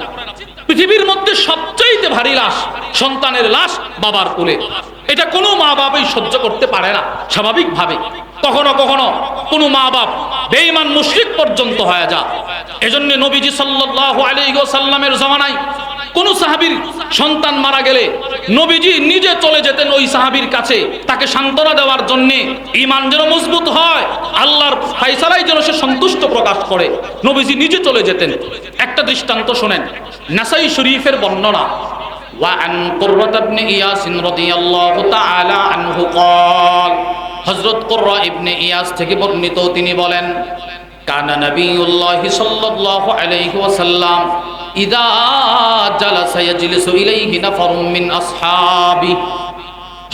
পৃথিবীর মধ্যে সবচাইতে ভারী লাশ সন্তানের লাশ বাবার কোলে, এটা কোনো মা বাবাই সহ্য করতে পারে না স্বাভাবিকভাবে। কখনো কখনো কোনো মা বাপ বেঈমান মুশরিক পর্যন্ত হয়ে যায়। এজন্য নবীজি সাল্লাল্লাহু আলাইহি ওয়াসাল্লামের জামানায় কোন সাহাবীর সন্তান মারা গেলে নবীজি নিজে চলে যেতেন ওই সাহাবীর কাছে, তাকে সান্ত্বনা দেওয়ার জন্য, ঈমান যেন মজবুত হয়, আল্লাহর ফায়সালায় যেন সে সন্তুষ্ট প্রকাশ করে, নবীজি নিজে চলে যেতেন। একটা দৃষ্টান্ত শোনেন, নাসাই শরীফের বর্ণনা। وعن قرة بن إياس رضي الله تعالى عنه قال, হযরত কুররা ইবনে ইয়াস থেকে বর্ণিত, তিনি বলেন, কানা নবিয়ুল্লাহি সাল্লাল্লাহু আলাইহি ওয়াসাল্লাম ইযা জালাসা ইয়াজলিসু ইলাইহি নাফারুম মিন আসহাবি,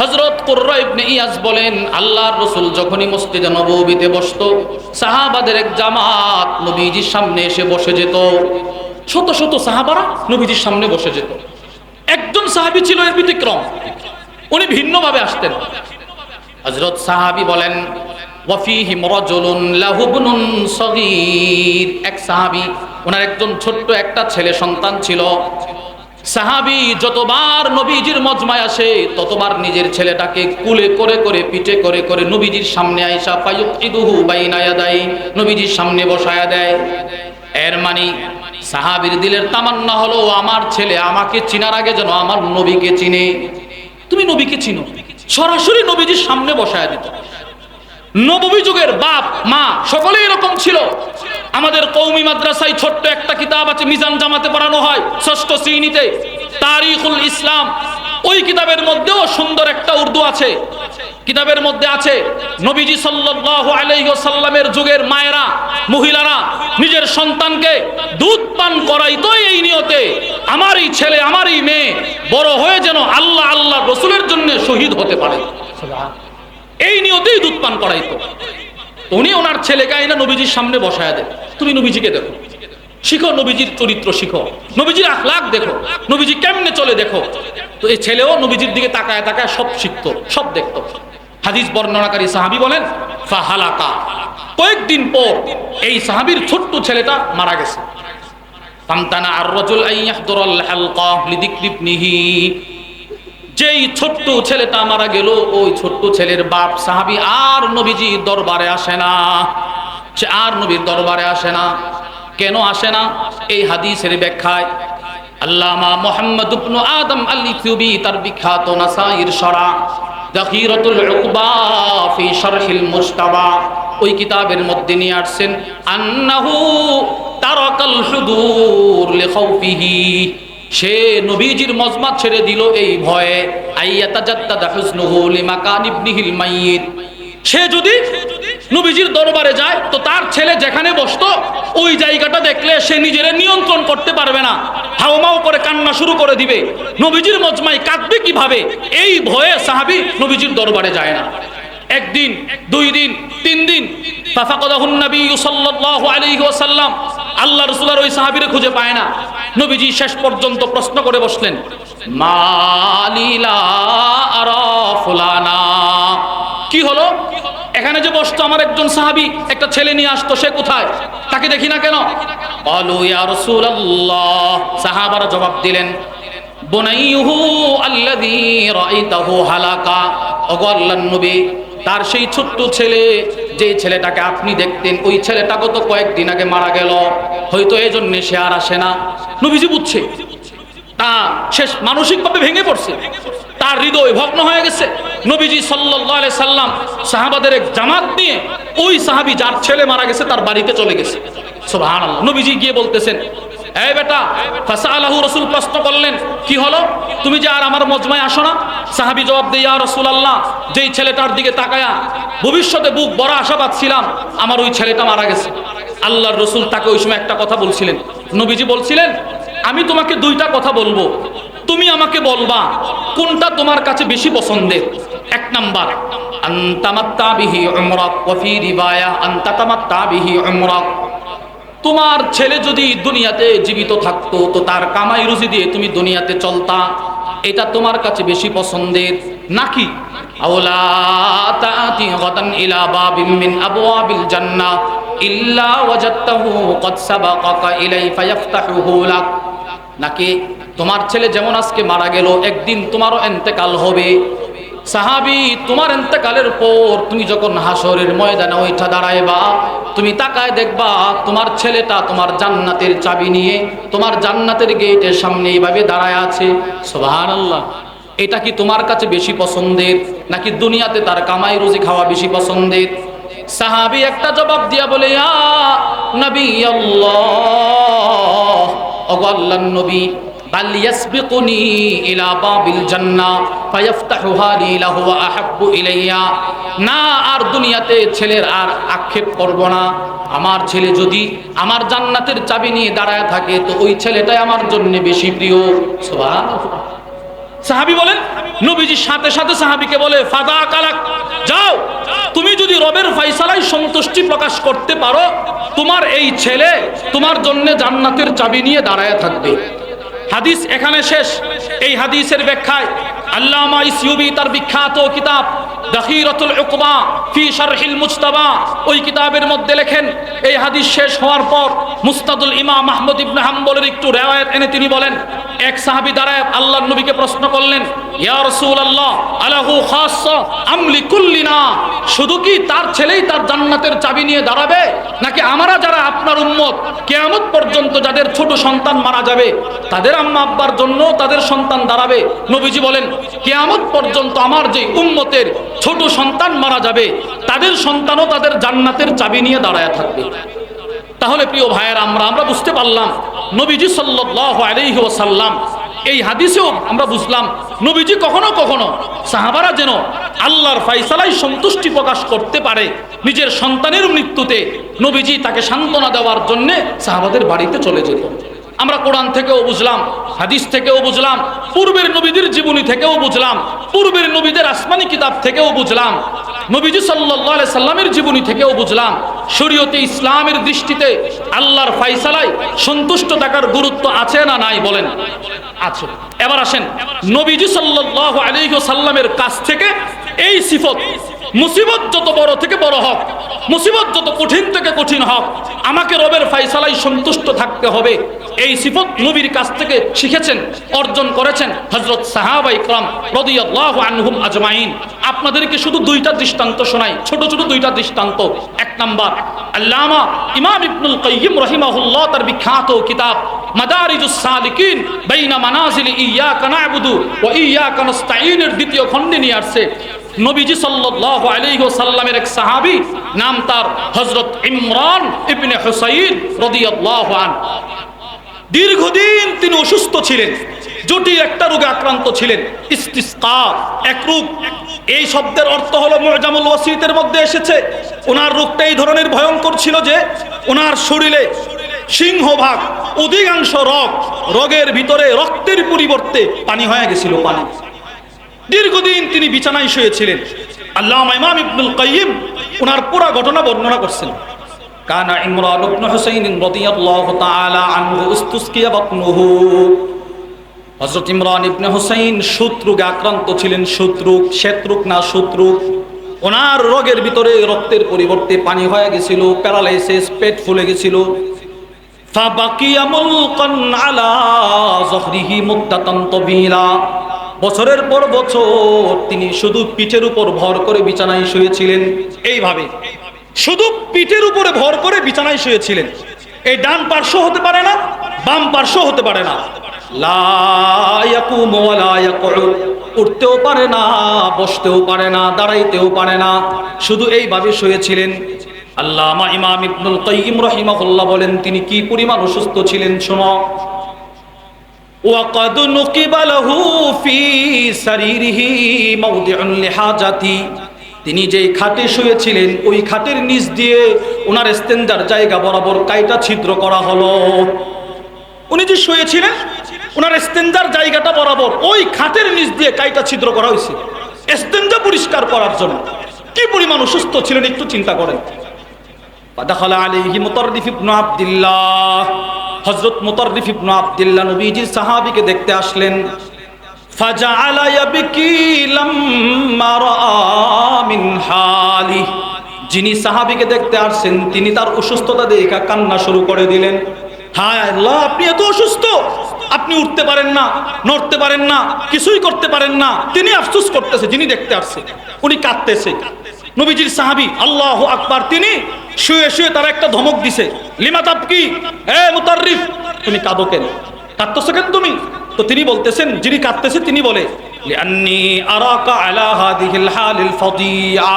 হযরত কুররা ইবনে ইয়াস বলেন, আল্লাহর রাসূল যখনই মসজিদে নববীতে বসতো, সাহাবাদের এক জামাত নবীজির সামনে এসে বসে যেত। শত শত সাহাবারা নবীজির সামনে বসে যেত। একজন সাহাবী ছিল এর ব্যতিক্রম, উনি ভিন্নভাবে আসতেন। হযরত সাহাবী বলেন, ওয়া ফীহিম রাজুলুন লাহু ইবনুন সাগীর, এক সাহাবী ওনার একজন ছোট্ট একটা ছেলে সন্তান ছিল। সাহাবী যতবার নবীজির মজমায় আসে ততবার নিজের ছেলেটাকে কুলে করে করে পিঠে করে করে নবীজির সামনে আয়েশা ফায়ুকিদুহু বাইনা ইয়াদাই, নবীজির সামনে বসায়া দেয়। এর মানে সাহাবীর দিলের তামান্না হলো আমার ছেলে আমাকে চিনার আগে যেন আমার নবীকে চিনে। তুমি নবীকে চিনো, সরাসরি নবীজির সামনে বসায়া দিত। নববী যুগের বাপ মা সকলেই এরকম ছিল। আমাদের কওমি মাদ্রাসায় ছোট্ট একটা কিতাব আছে, মিজান জামাতে পড়ানো হয় 6ষ্ঠ শ্রেণীতে, তারিখুল ইসলাম। ওই কিতাবের মধ্যেও সুন্দর একটা উর্দু আছে। কিতাবের মধ্যে আছে নবীজি সাল্লাল্লাহু আলাইহি ওয়াসাল্লামের যুগের মায়েরা মহিলারা নিজের সন্তানকে দুধ পান করাইতো এই নিয়তে, আমার এই ছেলে আমার এই মেয়ে বড় হয়ে যেন আল্লাহ আল্লাহ রাসূলের জন্য শহীদ হতে পারে, এই নিয়তেই দুধ পান করাইতো। উনি ওনার ছেলেকে আইনা নবীজির সামনে বসায়া দেন। তুমি নবীজিকে দেখো, শিখো নবীজির চরিত্র, শিখো নবীজির আখলাক দেখো, নবীজি কেমনে চলে দেখো। তো এই ছেলেও নবীজির দিকে তাকায় তাকায় সব শিখতো, সব দেখতো। হাদিস বর্ণনাকারী সাহাবী বলেন ফাহালাকা, কয়েকদিন পর এই সাহাবীর ছোট্ট ছেলেটা মারা গেছে। ফামতানা আর রাজুল আইয়াহদুরাল হালকা লিযিকরি ইবনিহি, যেই ছোট্ট ছেলেটা মারা গেল ওই ছোট্ট ছেলের বাপ সাহাবী আর নবীজি দরবারে আসে না, সে আর নবীর দরবারে আসে না। কেন আসে না? এই হাদিসের ব্যাখ্যায় আল্লামা মুহাম্মদ ইবনে আদম আল-ইথিওপি তার বিখ্যাত নাসাইর শরা দাখিরাতুল উকবা ফি শারহিল মুজতাবা ওই কিতাবের মধ্যে নিয়ে আসছেন আন্নাহু তারাকাল হুদুর লিখাউফিহি, সে নবীজির মজমা ছেড়ে দিল এই ভয়ে, আইয়াতাজাদ্দাদা হুজনুহু লিমাকান ইবনিহিল মাইয়িত। সে যদি নবীজির দরবারে যায় তো তার ছেলে যেখানে বসতো ওই জায়গাটা দেখলে সে নিজের নিয়ন্ত্রণ করতে পারবে না, হাওমাও করে কান্না শুরু করে দিবে। নবীজির মজমায় কাঁদবে কিভাবে, এই ভয়ে সাহাবী নবীজির দরবারে যায় না। একদিন, 2 দিন, 3 দিন, ফাফাকাদাহুন নবী সাল্লাল্লাহু আলাইহি ওয়াসাল্লাম, আল্লাহ রাসূলের ওই সাহাবীরে খুঁজে পায় না। নবীজি শেষ পর্যন্ত প্রশ্ন করে বসলেন, মালিলা আরা ফুলানা, কি হলো? এখানে যে বসতো আমার একজন সাহাবী, একটা ছেলে নিয়ে আসতো, সে কোথায়? তাকে দেখি না কেন? ক্বালু ইয়া রাসূলুল্লাহ, সাহাবারা জবাব দিলেন, বুনাইয়ুহু আল্লাযী রাআইতাহু হালাকা, ওগো আল্লাহর নবী, তার সেই ছোট্ট ছেলে, যে ছেলেটাকে আপনি দেখতেন, ওই ছেলেটা গত কয়েকদিন আগে মারা গেল, হয়তো এই জন্য সে আর আসে না। নবীজি বুঝছে তা শেষ মানসিকভাবে ভেঙে পড়ছে, তার হৃদয় ভগ্ন হয়ে গেছে। নবীজি সাল্লাল্লাহু আলাইহি সাল্লাম সাহাবাদের এক জামাত নিয়ে ওই সাহাবী যার ছেলে মারা গেছে তার বাড়িতে চলে গেছে। সুবহানাল্লাহ। নবীজি গিয়ে বলতেছেন, এই বেটা, ফাসালাহু, রাসূল প্রশ্ন করলেন, কি হলো? তুমি যে আর আমার মজমায় আসো না? সাহাবী জবাব দেয়, ইয়া রাসূলুল্লাহ, যেই ছেলেটার দিকে তাকায়া ভবিষ্যতে বুক বড় আশাবাদ ছিলাম, আমার ওই ছেলেটা মারা গেছে। আল্লাহর রাসূল তাকে ওই সময় একটা কথা বলছিলেন। নবীজি বলছিলেন, আমি তোমাকে 2টা কথা বলবো, তুমি আমাকে বলবা কোনটা তোমার কাছে বেশি পছন্দের। 1 নাম্বার, আনতামাত্তা বিহি উমরাক, ওয়া ফি রিওয়ায়া আনতাতামাত্তা বিহি উমরাক, তোমার ছেলে যদি দুনিয়াতে জীবিত থাকতো তো তার কামাই রুজি দিয়ে তুমি দুনিয়াতে চলতা, এটা তোমার কাছে বেশি পছন্দের, নাকি আওলা তাআতি গাদান ইলা বাবিন মিন আবওয়াবিল জান্নাহ ইল্লা ওয়াজাদতাহু ক্বাদ সাবাকাকা ইলাই ফায়াফতাহুহু লাক, নাকি তোমার ছেলে যেমন আজকে মারা গেল, একদিন তোমারও ইন্তেকাল হবে। সাহাবী, তোমার ইন্তেকালের পর তুমি যখন হাসরের ময়দানে ওইটা দাঁড়াইবা, তুমি তাকায় দেখবা তোমার ছেলেটা তোমার জান্নাতের চাবি নিয়ে তোমার জান্নাতের গেটের সামনে এইভাবে দাঁড়ায় আছে। সুবহানাল্লাহ। এটা কি তোমার কাছে বেশি পছন্দের, নাকি দুনিয়াতে তার কামাই রুজি খাওয়া বেশি পছন্দের? সাহাবী একটা জবাব দিয়া বলে, ইয়া নবী আল্লাহ, ওগো আল্লাহর নবী, বাল ইয়াসবিকুনি ইলা বাবিল জান্নাহ ফায়াফতাহুহা লি লাহু ওয়া আহাব্বু ইলাইয়া, না আর দুনিয়াতে ছেলের আর আক্ষেপ করব না, আমার ছেলে যদি আমার জান্নাতের চাবি নিয়ে দাঁড়ায় থাকে তো ওই ছেলেটাই আমার জন্য বেশি প্রিয়। সুবহানাল্লাহ। সাহাবী বলেন, নবীজির সাথে সাথে সাহাবীকে বলে, ফাদা কালাক, যাও, তুমি যদি রবের ফয়সালায় সন্তুষ্টি প্রকাশ করতে পারো, তোমার এই ছেলে তোমার জন্য জান্নাতের চাবি নিয়ে দাঁড়ায় থাকবে। হাদিস এখানে শেষ। এই হাদিসের ব্যাখ্যায় আল্লামা ইসিউবি তার বিখ্যাত কিতাব দাখিরাতুল উকবা ফি শারহিল মুজতাবা, ওই কিতাবের মধ্যে লেখেন, এই হাদিস শেষ হওয়ার পর মুসনাদুল ইমাম আহমদ ইবনে হাম্বলের একটু রিওয়ায়াত এনে তিনি বলেন, এক সাহাবী দাঁড়ায় আল্লাহর নবীকে প্রশ্ন করলেন, ইয়া রাসূলুল্লাহ আলাহু খাসসা আম লিকুল্লিনা, শুধু কি তার ছেলেই তার জান্নাতের চাবি নিয়ে দাঁড়াবে, নাকি আমরা যারা আপনার উম্মত কিয়ামত পর্যন্ত যাদের ছোট সন্তান মারা যাবে তাদের আম্মা আব্বার জন্য তাদের সন্তান দাঁড়াবে? নবীজি বলেন, কিয়ামত পর্যন্ত আমার যে উম্মতের ছোট সন্তান মারা যাবে তাদের সন্তানও তাদের জান্নাতের চাবি নিয়ে দাঁড়ায় থাকবে। তাহলে প্রিয় ভাইয়েরা, আমরা বুঝতে পারলাম নবীজি সাল্লাল্লাহু আলাইহি ওয়াসাল্লাম, এই হাদিসেও আমরা বুঝলাম নবীজি কখনো কখনো সাহাবারা যেন আল্লাহর ফায়সালায় সন্তুষ্টি প্রকাশ করতে পারে, নিজের সন্তানের মৃত্যুতে নবীজি তাকে সান্ত্বনা দেওয়ার জন্য সাহাবাদের বাড়িতে চলে যেত। আমরা কোরআন থেকেও বুঝলাম, হাদিস থেকেও বুঝলাম, পূর্বের নবীদের জীবনী থেকেও বুঝলাম, পূর্বের নবীদের আসমানি কিতাব থেকেও বুঝলাম, নবীজি সাল্লাল্লাহু আলাইহি সাল্লামের জীবনী থেকেও বুঝলাম, শরীয়তে ইসলামের দৃষ্টিতে আল্লাহর ফায়সালায় সন্তুষ্ট থাকার গুরুত্ব আছে না নাই বলেন? আছে। এবার আসেন, নবীজি সাল্লাল্লাহু আলাইহি সাল্লামের কাছ থেকে এই সিফত, মুসিবত যত বড় থেকে বড় হোক, মুসিবত যত কঠিন থেকে কঠিন হোক, আমাকে রবের ফায়সালায় সন্তুষ্ট থাকতে হবে, এই সিফত নবীর কাছ থেকে শিখেছেন, অর্জন করেছেন হযরত সাহাবা ইকরাম রাদিয়াল্লাহু আনহুম আজমাইন। আপনাদেরকে শুধু দুইটা দৃষ্টান্ত শোনাই, ছোট ছোট দুইটা দৃষ্টান্ত। এক নাম্বার, আল্লামা ইমাম ইবনুল কাইয়্যিম রাহিমাহুল্লাহ তার বিখ্যাত কিতাব মাদারিজুস সালিকিন বাইনা মানাজিল ইয়াকা না'বুদু ওয়া ইয়াকা নাস্তাঈনের দ্বিতীয় খণ্ডে নিয়ে আসছে, নবীজি সাল্লাল্লাহু আলাইহি ওয়াসাল্লামের এক সাহাবী, নাম তার হযরত ইমরান ইবনে হুসাইন রাদিয়াল্লাহু আনহু। দীর্ঘদিন তিনি অসুস্থ ছিলেন, জটিল একটা রোগে আক্রান্ত ছিলেন, ইস্তিসকা, এক রোগ। এই শব্দের অর্থ হলো মুজামুল ওয়াসিতের মধ্যে এসেছে, ওনার রোগটা এই ধরনের ভয়ঙ্কর ছিল যে ওনার শরীরে সিংহভাগ অধিকাংশ রগের ভিতরে রক্তের পরিবর্তে পানি হয়ে গেছিল, পানি। দীর্ঘদিন তিনি বিছানায় শুয়েছিলেন। আল্লামা ইমাম ইবনুল কাইয়্যিম ওনার পুরো ঘটনা বর্ণনা করছেন। কানা ইমরান ইবনে হুসাইন রাদিয়াল্লাহু তাআলা আনহু ইস্তুসকিয়া বাতনুহু, হযরত ইমরান ইবনে হুসাইন শত্রুকে আক্রান্ত ছিলেন, শত্রুক না শত্রু। ওনার রোগের ভিতরে রক্তের পরিবর্তে পানি হয়ে গেছিল, প্যারালাইসিস, পেট ফুলে গেছিল। ফাবাকিয়া মুলকান আলা যহরিহি মুদ্দাতান তাবিলা, বছরের পর বছর তিনি শুধু পিঠের উপর ভর করে বিছানায় শুয়েছিলেন, এইভাবে শুধু পিঠের উপরে ভর করে বিছানায় শুয়েছিলেন। এই ডান পার্শ্ব হতে পারে না, বাম পার্শ্ব হতে পারে না, লা ইয়াকুমু ওয়া লা ইয়াকউদ, উঠতেও পারে না, বসতেও পারে না, দাঁড়াইতেও পারে না, শুধু এইভাবে শুয়েছিলেন। আল্লামা ইমাম ইবনুল কাইয়্যিম রাহিমাহুল্লাহ বলেন তিনি কি পরিমাণ অসুস্থ ছিলেন শোনো। ওয়াকাদ নুকিবা লাহু ফি সারিরিহি মাওদিউন লিহাজাতি, তিনি যেই খাটে শুয়েছিলেন ওই খাটের নিচ দিয়ে ওনার ইস্তেনজার জায়গা বরাবর কাইটা ছিদ্র করা হলো। উনি যে শুয়েছিলেন ওনার ইস্তেনজার জায়গাটা বরাবর ওই খাটের নিচ দিয়ে কাইটা ছিদ্র করা হয়েছে ইস্তেনজা পরিষ্কার করার জন্য। কি পরিমাণ অসুস্থ ছিলেন একটু চিন্তা করেন। ফাদাখালা আলাইহি মুতাররিফ ইবনে আব্দুল্লাহ, হযরত মুতাররিফ ইবনে আব্দুল্লাহ নবীজির সাহাবীকে দেখতে আসলেন। ফাজাআলা ইয়াবকি লাম্মা রাআ মিন হালি, যিনি সাহাবীকে দেখতে আসছেন তিনি তার অসুস্থতা দেখে কান্না শুরু করে দিলেন। হায় আল্লাহ, আপনি এত অসুস্থ, আপনি উঠতে পারেন না, নড়তে পারেন না, কিছুই করতে পারেন না। তিনি আফসোস করতেছে, যিনি দেখতে আসছে উনি কাঁদতেছে। নবীজির সাহাবী আল্লাহু আকবার, তিনি শুয়ে শুয়ে তার একটা ধমক দিছে, লিমা তাবকি, হে মুতাররিফ তুমি কাঁদো কেন, কাঁদতেছো কেন তুমি? তো তিনি বলতেছেন, যিনি কাঁদতেছে তিনি বলে, লিআন্নী আরাকা আলা হাযিহিল হালিল ফাদিয়া,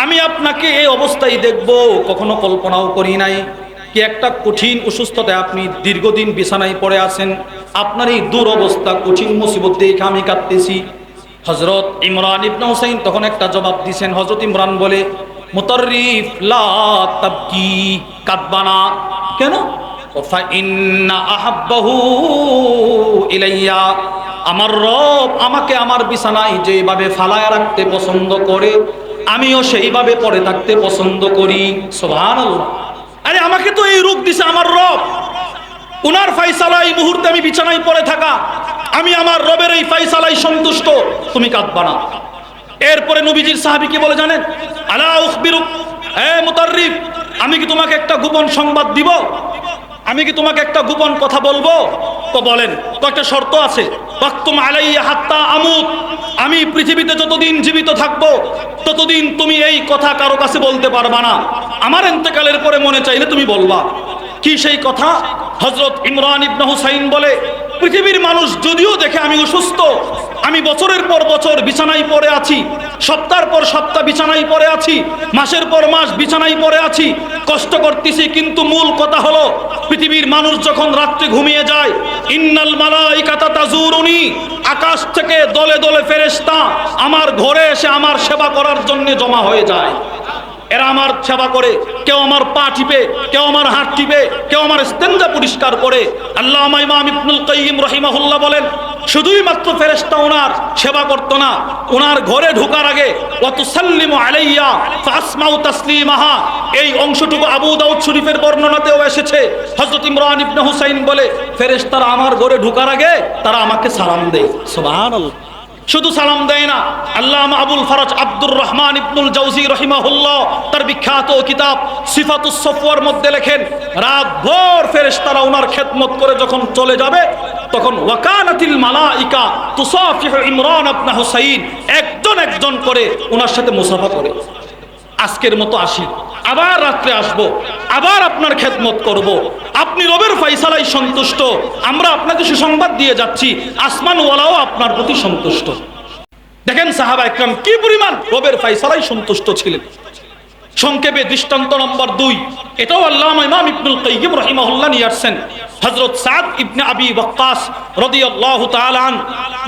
আমি আপনাকে এই অবস্থায় দেখব কখনো কল্পনাও করি নাই। কি একটা কঠিন অসুস্থতায় আপনি দীর্ঘদিন বিছানায় পড়ে আছেন, আপনার এই দুরবস্থা, কঠিন মুসিবত দেখে আমি কাঁদতেছি। হযরত ইমরান ইবনে হুসাইন তখন একটা জবাব দিয়েছেন। হযরত ইমরান বলে, মুতাররিফ লা তাবকি, কাঁদবা না কেন? ফা ইন্না আহাব্বাহু ইলাইয়া, আমার রব আমাকে আমার বিছানায় যেভাবে ফালায়া রাখতে পছন্দ করে আমিও সেইভাবে পড়ে থাকতে পছন্দ করি। সুবহানাল্লাহ। আরে আমাকে তো এই রূপ দিছে আমার রব, উনার ফায়সালায় এই মুহূর্তে আমি বিছানায় পড়ে থাকা, আমি আমার রবের এই ফায়সালায় সন্তুষ্ট, তুমি কাঁদবা না। এরপরে নবীজির সাহাবী কি বলে জানেন? আলা উখবিরুক, হে মুতাররিফ, আমি কি তোমাকে একটা গোপন সংবাদ দিব? আমি কি তোমাকে একটা গোপন কথা বলবো? তো বলেন। কয়েকটা শর্ত আছে। ওয়াক্তুম আলাইয়া হাত্তা আমুত, আমি পৃথিবীতে যতদিন জীবিত থাকবো ততদিন তুমি এই কথা কারো কাছে বলতে পারবা না। আমার ইন্তেকালের পরে মনে চাইলে তুমি বলবা। কি সেই কথা? হযরত ইমরান ইবনে হুসাইন বলে, পৃথিবীর মানুষ যদিও দেখে আমি অসুস্থ, আমি বছরের পর বছর বিছানায় পড়ে আছি, সপ্তাহের পর সপ্তাহ বিছানায় পড়ে আছি, মাসের পর মাস বিছানায় পড়ে আছি, কষ্ট করতেছি, কিন্তু মূল কথা হলো পৃথিবীর মানুষ যখন রাত্রে ঘুমিয়ে যায়, ইন্নাল মালাইকাতা তাজুরুনি, আকাশ থেকে দলে দলে ফেরেশতা আমার ঘরে এসে আমার সেবা করার জন্য জমা হয়ে যায়। এরা আমার সেবা করে, কেউ আমার পা টিপে, কেউ আমার হাত টিপে, কেউ আমার ইস্তেঞ্জা পরিষ্কার করে। আল্লামা ইমাম ইবনুল কাইয়িম রাহিমাহুল্লাহ বলেন, শুধুই মাত্র ফেরেশতা ওনার সেবা করতো না, ওনার ঘরে ঢোকার আগে ওয়াতুসাল্লিমু আলাইয়া ফাসমাউ তাসলিমাহা, এই অংশটুকু আবু দাউদ শরীফের বর্ণনাতেও এসেছে। হযরত ইমরান ইবনে হুসাইন বলে, ফেরেশতারা আমার ঘরে ঢোকার আগে তারা আমাকে সালাম দেয়। সুবহানাল্লাহ। শুধু সালাম দেয় না, আল্লামা আবুল ফরজ আব্দুর রহমান ইবনুল জাওজি রাহিমাহুল্লাহ তার বিখ্যাত কিতাব সিফাতুস সফওয়ার মধ্যে লেখেন, রাতভর ফেরেশতারা ওনার খেদমত করে যখন চলে যাবে, তখন ওয়াকানাতিল মালাইকা তুসাফিহু ইমরান ইবনে হুসাইন, একজন একজন করে ওনার সাথে মুসাফা করে। আজকের মতো আসি, আবার রাত্রে আসব, আবার আপনার খেদমত করব। আপনি রবের ফায়সালায় সন্তুষ্ট, আমরা আপনাকে সুসংবাদ দিয়ে যাচ্ছি, আসমানওয়ালাও আপনার প্রতি সন্তুষ্ট। দেখেন সাহাবা একরাম কি পরিমাণ রবের ফায়সালায় সন্তুষ্ট ছিলেন। সংক্ষেপে দৃষ্টান্ত নম্বর 2, এটাও আল্লামা ইমাম ইবনুল কাইয়িম রাহিমাহুল্লাহ নিয়ে আসছেন। হযরত সাদ ইবনে আবি ওয়াক্কাস রাদিয়াল্লাহু তাআলা আন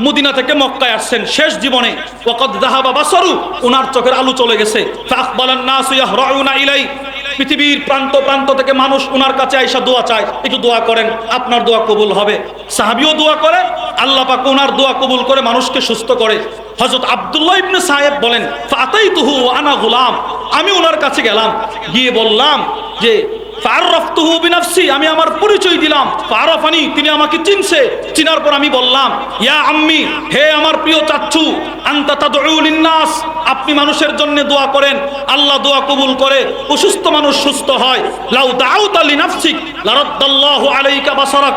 মদিনা থেকে মক্কায় আসছেন শেষ জীবনে। ওয়াকাদ যাহাবা বাসারু, ওনার চোখের আলো চলে গেছে। ফাআকবালান নাসু ইয়াহরাউনা ইলাই, পৃথিবীর প্রান্ত প্রান্ত থেকে মানুষ ওনার কাছে আইসা দোয়া চায়, একটু দোয়া করেন, আপনার দোয়া কবুল হবে। সাহাবীও দোয়া করে, আল্লাহ পাক ওনার দোয়া কবুল করে মানুষকে সুস্থ করে। হযরত আব্দুল্লাহ ইবনে সায়েব বলেন, ফাতাইতুহু ওয়া আনা গুলাম, আমি ওনার কাছে গেলাম, গিয়ে বললাম যে ফাআরাফতুহু বিনাফসি, আমি আমার পরিচয় দিলাম। ফাআরাফানি, তিনি আমাকে চিনছে। চিনার পর আমি বললাম, ইয়া আম্মি, হে আমার প্রিয় চাচ্চু, আনতা তাদউ লিন-নাস, আপনি মানুষের জন্য দোয়া করেন, আল্লাহ দোয়া কবুল করে, অসুস্থ মানুষ সুস্থ হয়। লাউ দাউতা লিনাফসিক লারাদ্দাল্লাহু আলাইকা বাসারাক,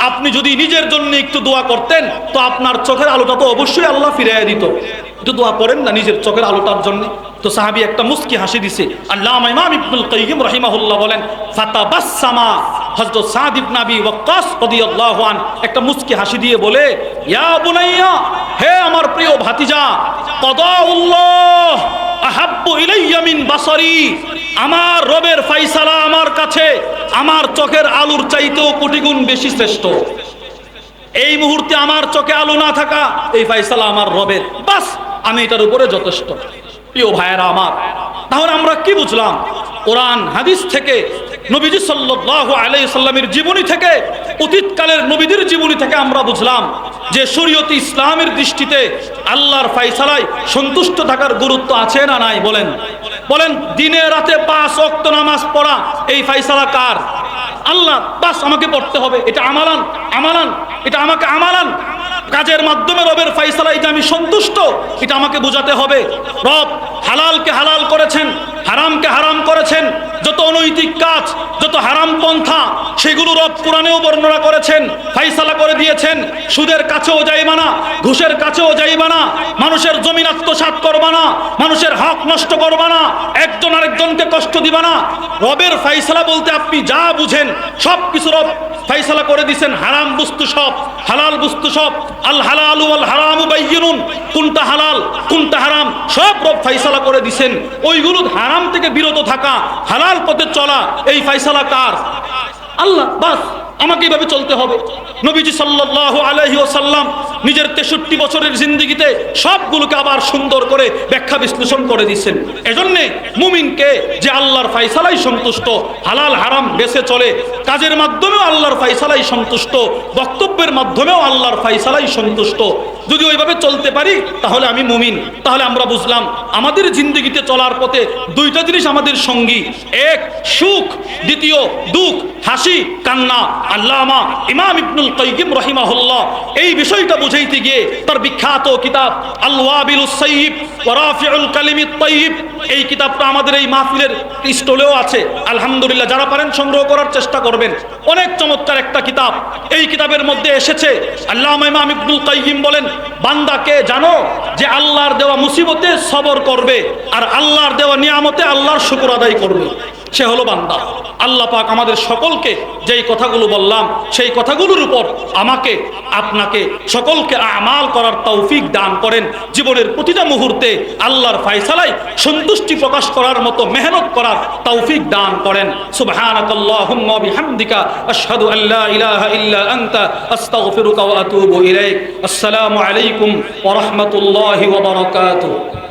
আপনি যদি নিজের জন্য একটু দোয়া করতেন তো আপনার চোখের আলোটা তো অবশ্যই আল্লাহ ফিরিয়ে দিত। একটু দোয়া করেন না নিজের চোখের আলোটার জন্য। তো সাহাবী একটা মুস্কি হাসি দিছে। আল্লামা ইমাম ইবনুল কাইয়িম রাহিমাহুল্লাহ বলেন, ফাতাবাসসামা, হযরত সাদ ইবনে আবি ওয়াক্কাস রাদিয়াল্লাহু আন একটা মুস্কি হাসি দিয়ে বলে, ইয়া বুনাইয়া, হে আমার প্রিয় ভাতিজা, কদাউল্লাহ আহাব্বু ইলাইয়া মিন বাসারি, আমার রবের ফায়সালা আমার কাছে আমার চোখের আলোর চাইতেও কোটি গুণ বেশি শ্রেষ্ঠ। এই মুহূর্তে আমার চোখে আলো না থাকা, এই ফায়সালা আমার রবের, বাস আমি এটার উপরে যথেষ্ট। প্রিয় ভাইয়েরা আমার, তাহলে আমরা কি বুঝলাম? কোরআন হাদিস থেকে, নবীজি সাল্লাল্লাহু আলাইহি সাল্লামের জীবনী থেকে, অতীতকালের নবীদের জীবনী থেকে আমরা বুঝলাম যে শরীয়তে ইসলামের দৃষ্টিতে আল্লাহর ফায়সালায় সন্তুষ্ট থাকার গুরুত্ব আছে না নাই? বলেন বলেন। দিনে রাতে 5 ওয়াক্ত নামাজ পড়া, এই ফায়সালা কার? আল্লাহ, বাস আমাকে পড়তে হবে, এটা আমালান আমালান, এটা আমাকে আমালান। কাজের মাধ্যমে রবের ফায়সালায় যে আমি সন্তুষ্ট, এটা আমাকে বোঝাতে হবে। রব হালালকে হালাল করেছেন, হারামকে হারাম করেছেন। যত অনৈতিক কাজ, যত হারাম পন্থা, সেগুলো রব কোরআনেও বর্ণনা করেছেন, ফায়সালা করে দিয়েছেন। সুদের কাছেও যাইবা না, ঘুষের কাছেও যাইবা না, মানুষের জমিন আত্মসাৎ করবা না, মানুষের হক নষ্ট করবা না, একজন আরেকজনকে কষ্ট দিবা না। রবের ফায়সালা বলতে আপনি যা বুঝেন সব কিছু রব ফায়সালা করে দিয়েছেন। হারাম বস্তু সব, হালাল বস্তু সব, আল হালালু ওয়াল হারামু বাইয়িনুন, কোনটা হালাল কোনটা হারাম সব রব ফায়সালা করে দিয়েছেন। ওইগুলো হারাম থেকে বিরত থাকা, হালাল পথে চলা, এই ফায়সালা কার? আল্লাহ। বাস আমাকে এইভাবে চলতে হবে। নবীজি সাল্লাল্লাহু আলাইহি ওয়াসাল্লাম নিজের 63 বছরের জিন্দেগিতে সবগুলোকে আবার সুন্দর করে ব্যাখ্যা বিশ্লেষণ করে দিয়েছেন। এজন্য মুমিনকে যে আল্লাহর ফায়সালায় সন্তুষ্ট, হালাল হারাম বেছে চলে, কাজের মাধ্যমেও আল্লাহর ফায়সালায় সন্তুষ্ট, বক্তব্যের মাধ্যমেও আল্লাহর ফায়সালায় সন্তুষ্ট, যদি ওইভাবে চলতে পারি তাহলে আমি মুমিন। তাহলে আমরা বুঝলাম আমাদের জিন্দেগিতে চলার পথে দুইটা জিনিস আমাদের সঙ্গী, এক সুখ, দ্বিতীয় দুঃখ, হাসি কান্না। আল্লামা ইমাম ইবনুল কাইয়িম রাহিমাহুল্লাহ এই বিষয়টা বুঝাইতে গিয়ে তার বিখ্যাত কিতাব আল ওয়াবিলুস সাইয়্যিব ওয়া রাফিউল কালিমিত তাইয়্যিব, এই কিতাবটা আমাদের এই মাহফিলের স্টলেও আছে। আলহামদুলিল্লাহ, যারা পারেন সংগ্রহ করার চেষ্টা করবেন। অনেক চমৎকার একটা কিতাব। এই কিতাবের মধ্যে এসেছে আল্লামা ইমাম ইবনুল কাইয়িম বলেন, বান্দাকে জানো যে আল্লাহর দেওয়া মুসিবতে সবর করবে আর আল্লাহর দেওয়া নিয়ামতে আল্লাহর শুকর আদায় করবে, সে হলো বান্দা। আল্লাহ পাক আমাদের সকলকে যেই কথাগুলো বললাম সেই কথাগুলোর উপর আমাকে আপনাকে সকলকে আমাল করার তৌফিক দান করেন। জীবনের প্রতিটা মুহূর্তে আল্লাহর ফয়সালায় সন্তুষ্টি প্রকাশ করার মতো মেহনত করার তৌফিক দান করেন। সুবহানাকাল্লাহুম্মা বিহামদিকা আশহাদু আল্লা ইলাহা ইল্লা আনতা আস্তাগফিরুকা ওয়া আতুবু ইলাইক। আসসালামু আলাইকুম ওয়া রাহমাতুল্লাহি ওয়া বারাকাতুহু।